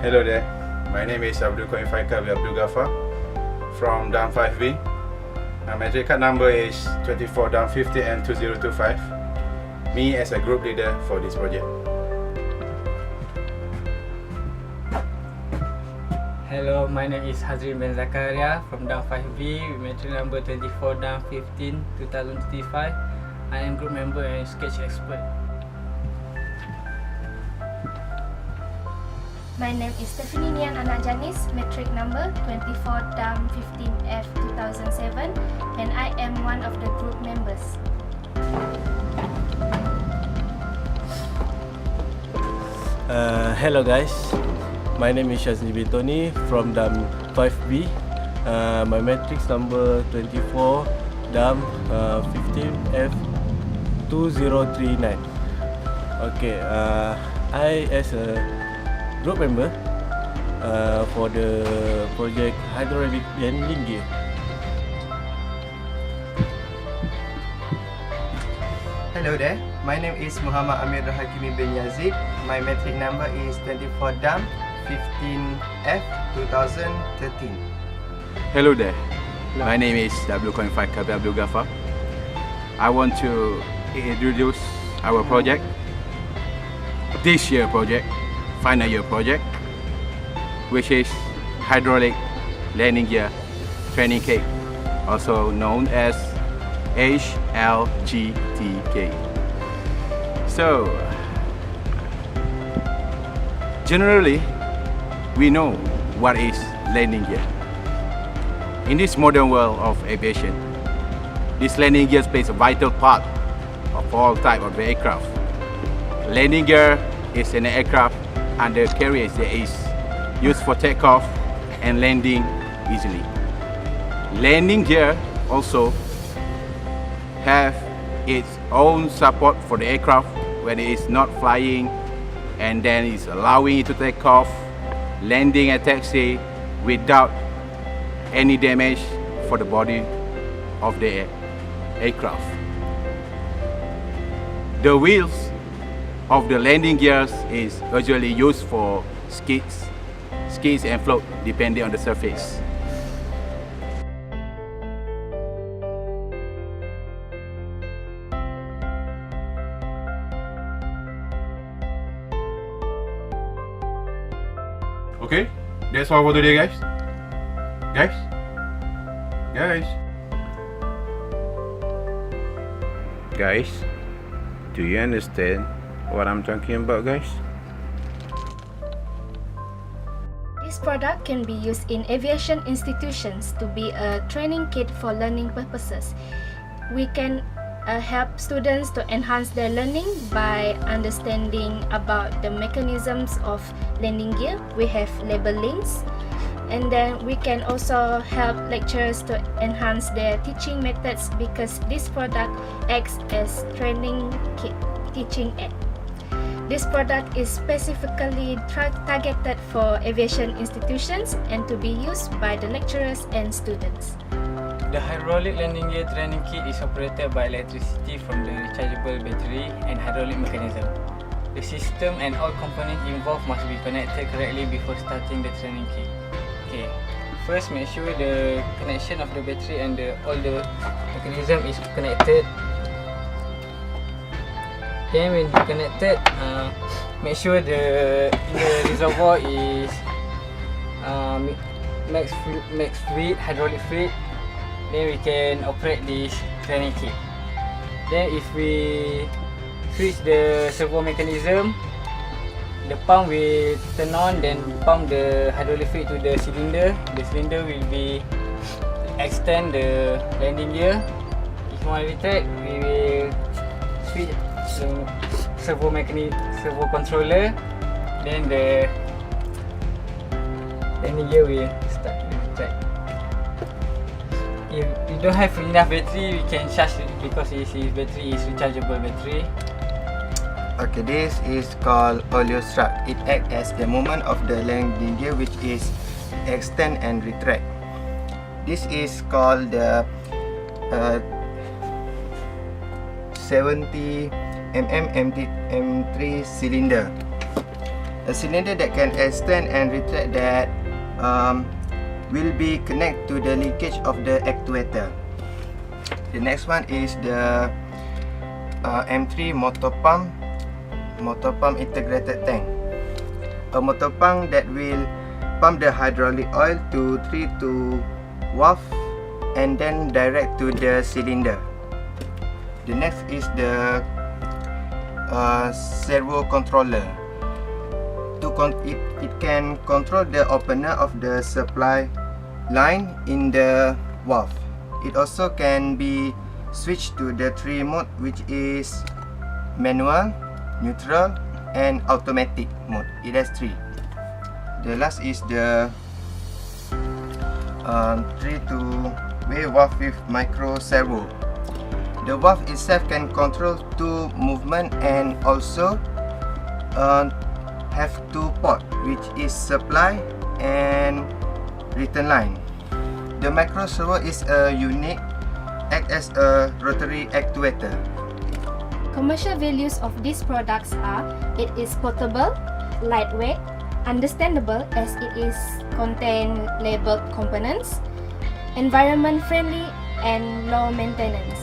Hello there, my name is ABDUL FAIQAL ABDUL GAFFAR from DAM 5B. My record number is 24 DAM 50 and 2025. Me as a group leader for this project. Hello, my name is HAZREEN BIN ZAKARIA from DAM 5B, metric number 24 DAM 15 2025. I am group member and sketch expert. My name is Stephanie Ngian Anak Jannis, metric number 24 DAM 15F 2007, and I am one of the group members. Hello guys, my name is SHAZNY BIN TONY from DAM 5B. My matrix number 24 DAM 15F 2039. Okay, I as a group member for the project hydraulic landing gear. Hello there, my name is MOHAMAD HAKIMEY bin YAZIB. My metric number is 24 DAM 15F 2013. Hello there, my name is ABDUL ABDUL GAFFAR. I want to introduce our project, this year project, final year project, which is hydraulic landing gear training kit, also known as HLGTK. So generally we know what is landing gear. In this modern world of aviation, this landing gear plays a vital part of all types of aircraft. Landing gear is an aircraft under carriage that is used for takeoff and landing easily. Landing gear also have its own support for the aircraft when it is not flying, and then it's allowing it to take off, landing and taxi without any damage for the body of the aircraft. The wheels of the landing gears is usually used for skids and float depending on the surface. Okay, that's all for today, guys. Guys, do you understand what I'm talking about, guys? This product can be used in aviation institutions to be a training kit for learning purposes. We can help students to enhance their learning by understanding about the mechanisms of landing gear. We have labelings, and then we can also help lecturers to enhance their teaching methods because this product acts as training kit teaching aid. This product is specifically targeted for aviation institutions and to be used by the lecturers and students. The hydraulic landing gear training kit is operated by electricity from the rechargeable battery and hydraulic mechanism. The system and all components involved must be connected correctly before starting the training kit. Okay, first make sure the connection of the battery and all the mechanism is connected. Then when connected, make sure the reservoir is max fluid, hydraulic fluid. Then we can operate this training kit. Then if we switch the servo mechanism, the pump will turn on, then pump the hydraulic fluid to the cylinder. The cylinder will be extend the landing gear. If you want to retract, we will switch the servo controller. Then the landing gear will start to retract. If you don't have enough battery, we can charge it because this battery is rechargeable battery. Okay, this is called oleo strut. It acts as the movement of the landing gear, which is extend and retract. This is called the 70 mm M3 cylinder. a cylinder that can extend and retract that will be connected to the linkage of the actuator. The next one is the M3 motor pump integrated tank. A motor pump that will pump the hydraulic oil to 3 valve and then direct to the cylinder. The next is the servo controller. It can control the opener of the supply line in the valve. It also can be switched to the 3 mode, which is manual, neutral and automatic mode. It has 3. The last is the 3-way valve with micro servo. The valve itself can control 2 movement and also have 2 port, which is supply and return line. The micro servo is a unique, act as a rotary actuator. Commercial values of these products are: it is portable, lightweight, understandable as it is contain labeled components, environment friendly and low maintenance.